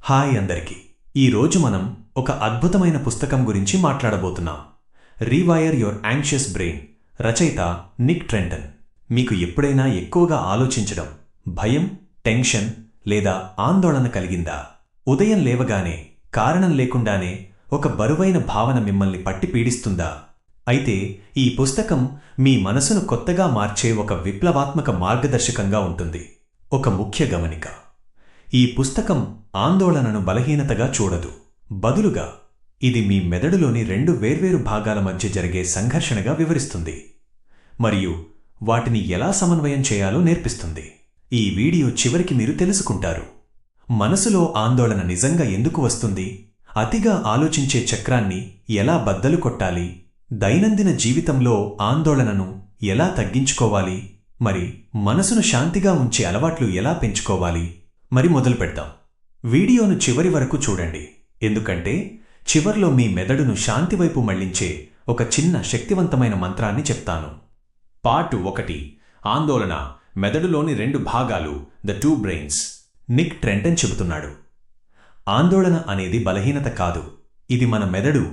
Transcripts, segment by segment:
Hi అందరికీ. ఈరోజు మనం ఒక అద్భుతమైన పుస్తకం గురించి మాట్లాడబోతున్నాం. రీవైర్ యువర్ యాంగ్షియస్ బ్రెయిన్, రచయిత నిక్ ట్రెంటన్. మీకు ఎప్పుడైనా ఎక్కువగా ఆలోచించడం, భయం, టెన్షన్ లేదా ఆందోళన కలిగిందా? ఉదయం లేవగానే కారణం లేకుండానే ఒక బరువైన భావన మిమ్మల్ని పట్టి పీడిస్తుందా? అయితే ఈ పుస్తకం మీ మనసును కొత్తగా మార్చే ఒక విప్లవాత్మక మార్గదర్శకంగా ఉంటుంది. ఒక ముఖ్య గమనిక: ఈ పుస్తకం ఆందోళనను బలహీనతగా చూడదు. బదులుగా ఇది మీ మెదడులోని రెండు వేర్వేరు భాగాల మధ్య జరిగే సంఘర్షణగా వివరిస్తుంది మరియు వాటిని ఎలా సమన్వయం చేయాలో నేర్పిస్తుంది. ఈ వీడియో చివరికి మీరు తెలుసుకుంటారు: మనసులో ఆందోళన నిజంగా ఎందుకు వస్తుంది, అతిగా ఆలోచించే చక్రాన్ని ఎలా బద్దలు కొట్టాలి, దైనందిన జీవితంలో ఆందోళనను ఎలా తగ్గించుకోవాలి, మరి మనసును శాంతిగా ఉంచే అలవాట్లు ఎలా పెంచుకోవాలి. మరి మొదలు పెడదాం. వీడియోను చివరి వరకు చూడండి, ఎందుకంటే చివర్లో మీ మెదడును శాంతివైపు మళ్లించే ఒక చిన్న శక్తివంతమైన మంత్రాన్ని చెప్తాను. పార్ట్ 1: ఆందోళన, మెదడులోని రెండు భాగాలు, the two brains. Nick Trenton చెబుతున్నాడు, ఆందోళన అనేది బలహీనత కాదు, ఇది మన మెదడు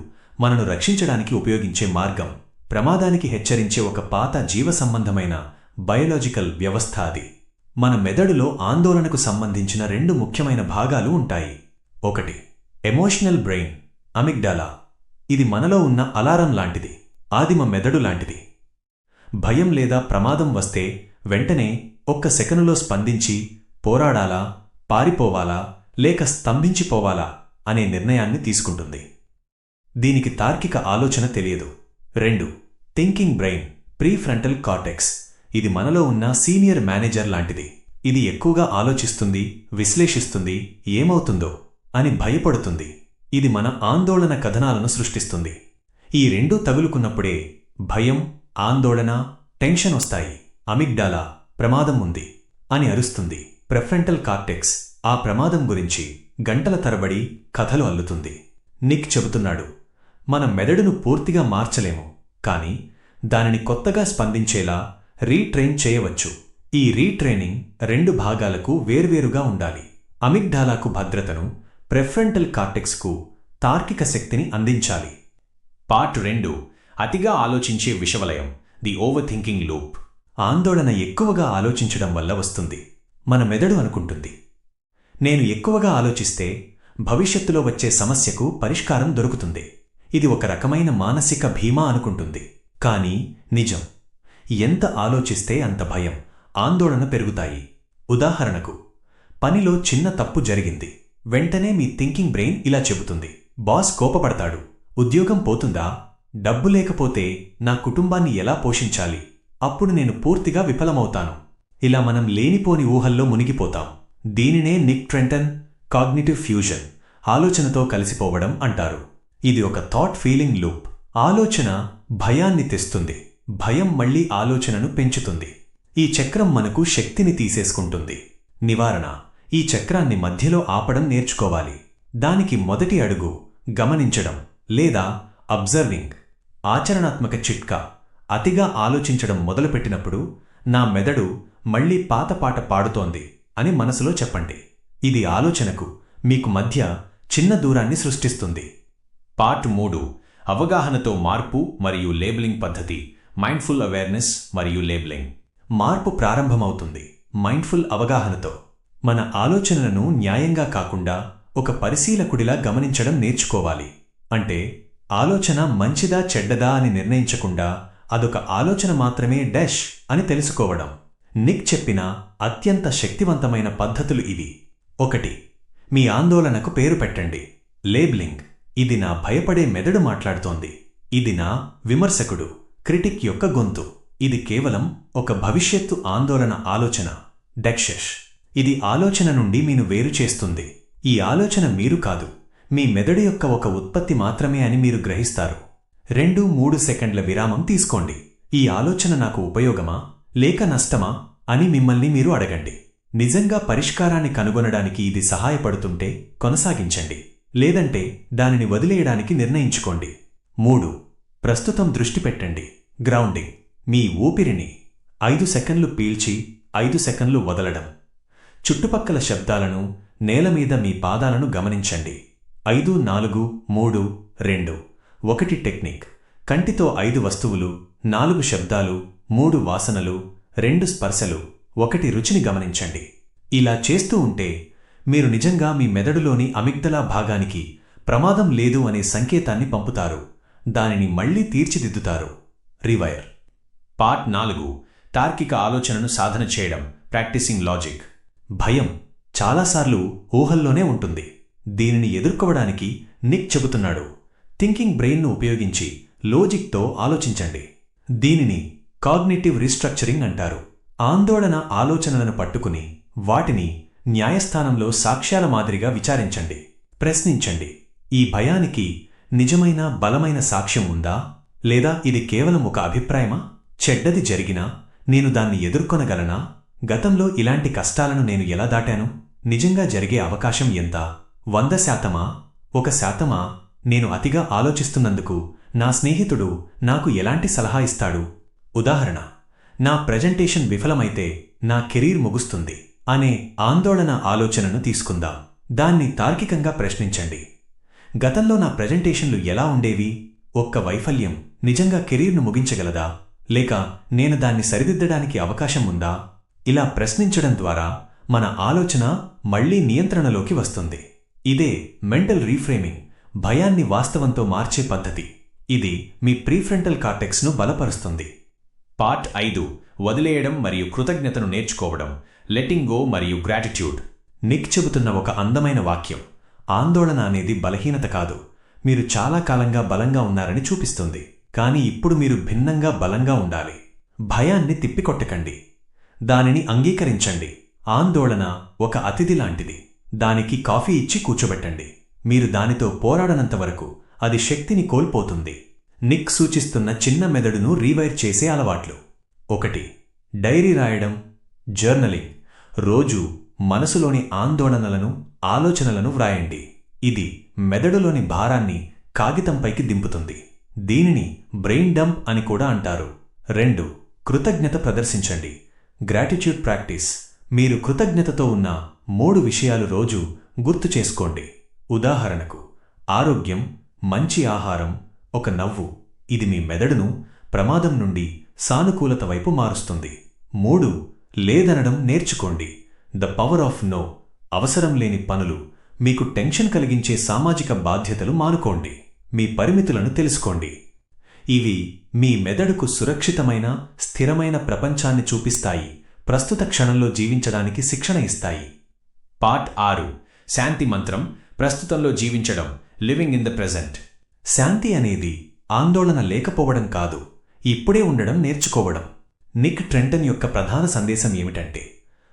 మనను రక్షించడానికి ఉపయోగించే మార్గం. ప్రమాదానికి హెచ్చరించే ఒక పాత జీవసంబంధమైన బయోలాజికల్ వ్యవస్థ అది. మన మెదడులో ఆందోళనకు సంబంధించిన రెండు ముఖ్యమైన భాగాలు ఉంటాయి. ఒకటి ఎమోషనల్ బ్రెయిన్, అమిగ్డాలా. ఇది మనలో ఉన్న అలారం లాంటిది, ఆదిమ మెదడు లాంటిది. భయం లేదా ప్రమాదం వస్తే వెంటనే ఒక్క సెకనులో స్పందించి పోరాడాలా, పారిపోవాలా లేక స్తంభించిపోవాలా అనే నిర్ణయాన్ని తీసుకుంటుంది. దీనికి తార్కిక ఆలోచన తెలియదు. 2 థింకింగ్ బ్రెయిన్, ప్రీఫ్రంటల్ కార్టెక్స్. ఇది మనలో ఉన్న సీనియర్ మేనేజర్ లాంటిది. ఇది ఎక్కువగా ఆలోచిస్తుంది, విశ్లేషిస్తుంది, ఏమవుతుందో అని భయపడుతుంది. ఇది మన ఆందోళన కథనాలను సృష్టిస్తుంది. ఈ రెండూ తగులుకున్నప్పుడే భయం, ఆందోళన, టెన్షన్ వస్తాయి. అమిగ్డాలా ప్రమాదం ఉంది అని అరుస్తుంది. ప్రెఫ్రంటల్ కార్టెక్స్ ఆ ప్రమాదం గురించి గంటల తరబడి కథలు అల్లుతుంది. నిక్ చెబుతున్నాడు, మన మెదడును పూర్తిగా మార్చలేము, కానీ దానిని కొత్తగా స్పందించేలా రీట్రైన్ చేయవచ్చు. ఈ రీట్రైనింగ్ రెండు భాగాలకు వేర్వేరుగా ఉండాలి. అమిగ్డాలాకు భద్రతను, ప్రెఫ్రంటల్ కార్టెక్స్కు తార్కిక శక్తిని అందించాలి. పార్ట్ 2: అతిగా ఆలోచించే విషవలయం, ది ఓవర్ థింకింగ్ లూప్. ఆందోళన ఎక్కువగా ఆలోచించడం వల్ల వస్తుంది. మన మెదడు అనుకుంటుంది, నేను ఎక్కువగా ఆలోచిస్తే భవిష్యత్తులో వచ్చే సమస్యకు పరిష్కారం దొరుకుతుంది. ఇది ఒక రకమైన మానసిక భీమా అనుకుంటుంది. కానీ నిజం, ఎంత ఆలోచిస్తే అంత భయం, ఆందోళన పెరుగుతాయి. ఉదాహరణకు, పనిలో చిన్న తప్పు జరిగింది. వెంటనే మీ థింకింగ్ బ్రెయిన్ ఇలా చెబుతుంది, బాస్ కోపపడతాడు, ఉద్యోగం పోతుందా, డబ్బు లేకపోతే నా కుటుంబాన్ని ఎలా పోషించాలి, అప్పుడు నేను పూర్తిగా విఫలమవుతాను. ఇలా మనం లేనిపోని ఊహల్లో మునిగిపోతాం. దీనినే నిక్ ట్రెంటన్ కాగ్నిటివ్ ఫ్యూజన్, ఆలోచనతో కలిసిపోవడం అంటారు. ఇది ఒక థాట్ ఫీలింగ్ లూప్. ఆలోచన భయాన్ని తెస్తుంది, భయం మళ్లీ ఆలోచనను పెంచుతుంది. ఈ చక్రం మనకు శక్తిని తీసేసుకుంటుంది. నివారణ: ఈ చక్రాన్ని మధ్యలో ఆపడం నేర్చుకోవాలి. దానికి మొదటి అడుగు గమనించడం లేదా అబ్జర్వింగ్. ఆచరణాత్మక చిట్కా: అతిగా ఆలోచించడం మొదలుపెట్టినప్పుడు నా మెదడు మళ్లీ పాత పాట పాడుతోంది అని మనసులో చెప్పండి. ఇది ఆలోచనకు మీకు మధ్య చిన్న దూరాన్ని సృష్టిస్తుంది. పార్ట్ 3: అవగాహనతో మార్పు మరియు లేబులింగ్ పద్ధతి, మైండ్ఫుల్ అవేర్నెస్ మరియు లేబులింగ్. మార్పు ప్రారంభమవుతుంది మైండ్ఫుల్ అవగాహనతో. మన ఆలోచనలను న్యాయంగా కాకుండా ఒక పరిశీలకుడిలా గమనించడం నేర్చుకోవాలి. అంటే ఆలోచన మంచిదా చెడ్డదా అని నిర్ణయించకుండా అదొక ఆలోచన మాత్రమే డాష్ అని తెలుసుకోవడం. నిక్ చెప్పిన అత్యంత శక్తివంతమైన పద్ధతులు ఇవి. 1 మీ ఆందోళనకు పేరు పెట్టండి. లేబులింగ్: ఇది నా భయపడే మెదడు మాట్లాడుతోంది, ఇది నా విమర్శకుడు, క్రిటిక్ యొక్క గొంతు, ఇది కేవలం ఒక భవిష్యత్తు ఆందోళన ఆలోచన. డెక్షెష్: ఇది ఆలోచన నుండి మీను వేరు చేస్తుంది. ఈ ఆలోచన మీరు కాదు, మీ మెదడు యొక్క ఒక ఉత్పత్తి మాత్రమే అని మీరు గ్రహిస్తారు. 2-3 సెకండ్ల విరామం తీసుకోండి. ఈ ఆలోచన నాకు ఉపయోగమా లేక నష్టమా అని మిమ్మల్ని మీరు అడగండి. నిజంగా పరిష్కారాన్ని కనుగొనడానికి ఇది సహాయపడుతుంటే కొనసాగించండి, లేదంటే దానిని వదిలేయడానికి నిర్ణయించుకోండి. 3 ప్రస్తుతం దృష్టి పెట్టండి. గ్రౌండింగ్: మీ ఊపిరిని 5 సెకన్లు పీల్చి 5 సెకన్లు వదలడం. చుట్టుపక్కల శబ్దాలను, నేలమీద మీ పాదాలను గమనించండి. 5 4 3 2 1 టెక్నిక్. కంటితో 5 వస్తువులు, 4 శబ్దాలు, 3 వాసనలు, 2 స్పర్శలు, 1 రుచిని గమనించండి. ఇలా చేస్తూ ఉంటే మీరు నిజంగా మీ మెదడులోని అమిగ్దలా భాగానికి ప్రమాదం లేదు అనే సంకేతాన్ని పంపుతారు. దానిని మళ్లీ తీర్చిదిద్దుతారు. రీవైర్. పార్ట్ 4. తార్కిక ఆలోచనను సాధన చేయడం. Practising logic. భయం చాలాసార్లు ఊహల్లోనే ఉంటుంది. దీనిని ఎదుర్కోవడానికి నిక్ చెబుతున్నాడు, థింకింగ్ బ్రెయిన్ను ఉపయోగించి లాజిక్తో ఆలోచించండి. దీనిని కాగ్నిటివ్ రీస్ట్రక్చరింగ్ అంటారు. ఆందోళన ఆలోచనలను పట్టుకుని వాటిని న్యాయస్థానంలో సాక్ష్యాల మాదిరిగా విచారించండి. ప్రశ్నించండి, ఈ భయానికి నిజమైన బలమైన సాక్ష్యం ఉందా, లేదా ఇది కేవలం ఒక అభిప్రాయమా? చెడ్డది జరిగినా నేను దాన్ని ఎదుర్కొనగలనా? గతంలో ఇలాంటి కష్టాలను నేను ఎలా దాటాను? నిజంగా జరిగే అవకాశం ఎంత? 100%? 1%? నేను అతిగా ఆలోచిస్తున్నందుకు నా స్నేహితుడు నాకు ఎలాంటి సలహా ఇస్తాడు? ఉదాహరణ, నా ప్రెజెంటేషన్ విఫలమైతే నా కెరీర్ ముగుస్తుంది అనే ఆందోళన ఆలోచనను తీసుకుందాం. దాన్ని తార్కికంగా ప్రశ్నించండి. గతంలో నా ప్రెజెంటేషన్లు ఎలా ఉండేవి? ఒక్క వైఫల్యం నిజంగా కెరీర్ను ముగించగలదా? లేక నేను దాన్ని సరిదిద్దడానికి అవకాశం ఉందా? ఇలా ప్రశ్నించడం ద్వారా మన ఆలోచన మళ్లీ నియంత్రణలోకి వస్తుంది. ఇదే మెంటల్ రీఫ్రేమింగ్, భయాన్ని వాస్తవంతో మార్చే పద్ధతి. ఇది మీ ప్రీఫ్రంటల్ కార్టెక్స్ను బలపరుస్తుంది. పార్ట్ 5. వదిలేయడం మరియు కృతజ్ఞతను నేర్చుకోవడం. లెట్టింగ్ గో మరియు గ్రాటిట్యూడ్. నిక్ చెబుతున్న ఒక అందమైన వాక్యం, ఆందోళన అనేది బలహీనత కాదు, మీరు చాలా కాలంగా బలంగా ఉన్నారని చూపిస్తుంది. కానీ ఇప్పుడు మీరు భిన్నంగా బలంగా ఉండాలి. భయాన్ని తిప్పికొట్టకండి, దానిని అంగీకరించండి. ఆందోళన ఒక అతిథి లాంటిది. దానికి కాఫీ ఇచ్చి కూర్చోబెట్టండి. మీరు దానితో పోరాడనంతవరకు అది శక్తిని కోల్పోతుంది. నిక్ సూచిస్తున్న చిన్న మెదడును రీవైర్ చేసే అలవాట్లు. 1. డైరీ రాయడం, జర్నలింగ్. రోజూ మనసులోని ఆందోళనలను, ఆలోచనలను వ్రాయండి. ఇది మెదడులోని భారాన్ని కాగితంపైకి దింపుతుంది. దీనిని బ్రెయిన్ డంప్ అని కూడా అంటారు. 2. కృతజ్ఞత ప్రదర్శించండి. Gratitude practice. మీరు కృతజ్ఞతతో ఉన్న 3 విషయాలు రోజు గుర్తు చేసుకోండి. ఉదాహరణకు, ఆరోగ్యం, మంచి ఆహారం, ఒక నవ్వు. ఇది మీ మెదడును ప్రమాదం నుండి సానుకూలత వైపు మారుస్తుంది. 3. లేదనడం నేర్చుకోండి. The power of no. అవసరం లేని పనులు, మీకు టెన్షన్ కలిగించే సామాజిక బాధ్యతలు మానుకోండి. మీ పరిమితులను తెలుసుకోండి. ఇవి మీ మెదడుకు సురక్షితమైన, స్థిరమైన ప్రపంచాన్ని చూపిస్తాయి, ప్రస్తుత క్షణంలో జీవించడానికి శిక్షణ ఇస్తాయి. పార్ట్ 6. శాంతి మంత్రం. ప్రస్తుతంలో జీవించడం. Living in the present. శాంతి అనేది ఆందోళన లేకపోవడం కాదు, ఇప్పుడే ఉండడం నేర్చుకోవడం. నిక్ ట్రెంటన్ యొక్క ప్రధాన సందేశం ఏమిటంటే,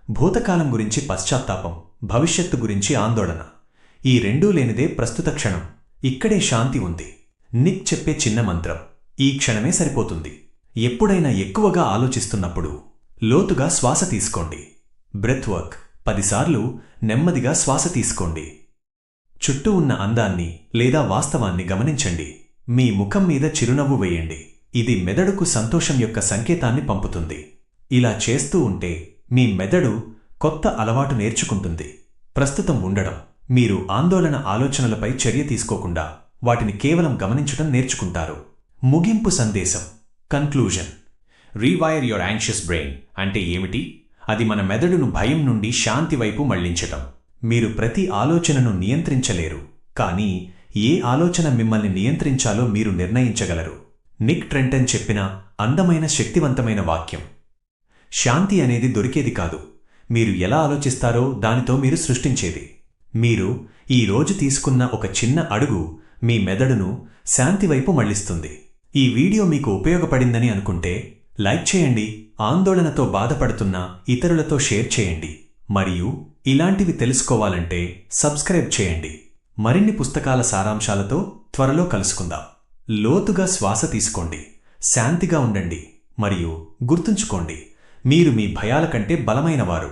భూతకాలం గురించి పశ్చాత్తాపం, భవిష్యత్తు గురించి ఆందోళన, ఈ రెండూ లేనిదే ప్రస్తుత క్షణం. ఇక్కడే శాంతి ఉంది. నిక్ చెప్పే చిన్న మంత్రం, ఈ క్షణమే సరిపోతుంది. ఎప్పుడైనా ఎక్కువగా ఆలోచిస్తున్నప్పుడు లోతుగా శ్వాస తీసుకోండి. Breath work. 10 సార్లు నెమ్మదిగా శ్వాస తీసుకోండి. చుట్టూ ఉన్న అందాన్ని లేదా వాస్తవాన్ని గమనించండి. మీ ముఖం మీద చిరునవ్వు వేయండి. ఇది మెదడుకు సంతోషం యొక్క సంకేతాన్ని పంపుతుంది. ఇలా చేస్తూ ఉంటే మీ మెదడు కొత్త అలవాటు నేర్చుకుంటుంది. ప్రస్తుతం ఉండడం. మీరు ఆందోళన ఆలోచనలపై చర్య తీసుకోకుండా వాటిని కేవలం గమనించటం నేర్చుకుంటారు. ముగింపు సందేశం. Conclusion. Rewire your anxious brain అంటే ఏమిటి? అది మన మెదడును భయం నుండి శాంతి వైపు మళ్లించటం. మీరు ప్రతి ఆలోచనను నియంత్రించలేరు, కానీ ఏ ఆలోచన మిమ్మల్ని నియంత్రించాలో మీరు నిర్ణయించగలరు. నిక్ ట్రెంటన్ చెప్పిన అందమైన, శక్తివంతమైన వాక్యం. శాంతి అనేది దొరికేది కాదు, మీరు ఎలా ఆలోచిస్తారో దానితో మీరు సృష్టించేది. మీరు ఈ రోజు తీసుకున్న ఒక చిన్న అడుగు మీ మెదడును శాంతి వైపు మళ్లిస్తుంది. ఈ వీడియో మీకు ఉపయోగపడిందని అనుకుంటే లైక్ చేయండి, ఆందోళనతో బాధపడుతున్న ఇతరులతో షేర్ చేయండి, మరియు ఇలాంటివి తెలుసుకోవాలంటే సబ్స్క్రైబ్ చేయండి. మరిన్ని పుస్తకాల సారాంశాలతో త్వరలో కలుసుకుందాం. లోతుగా శ్వాస తీసుకోండి, శాంతిగా ఉండండి, మరియు గుర్తుంచుకోండి, మీరు మీ భయాల కంటే బలమైనవారు.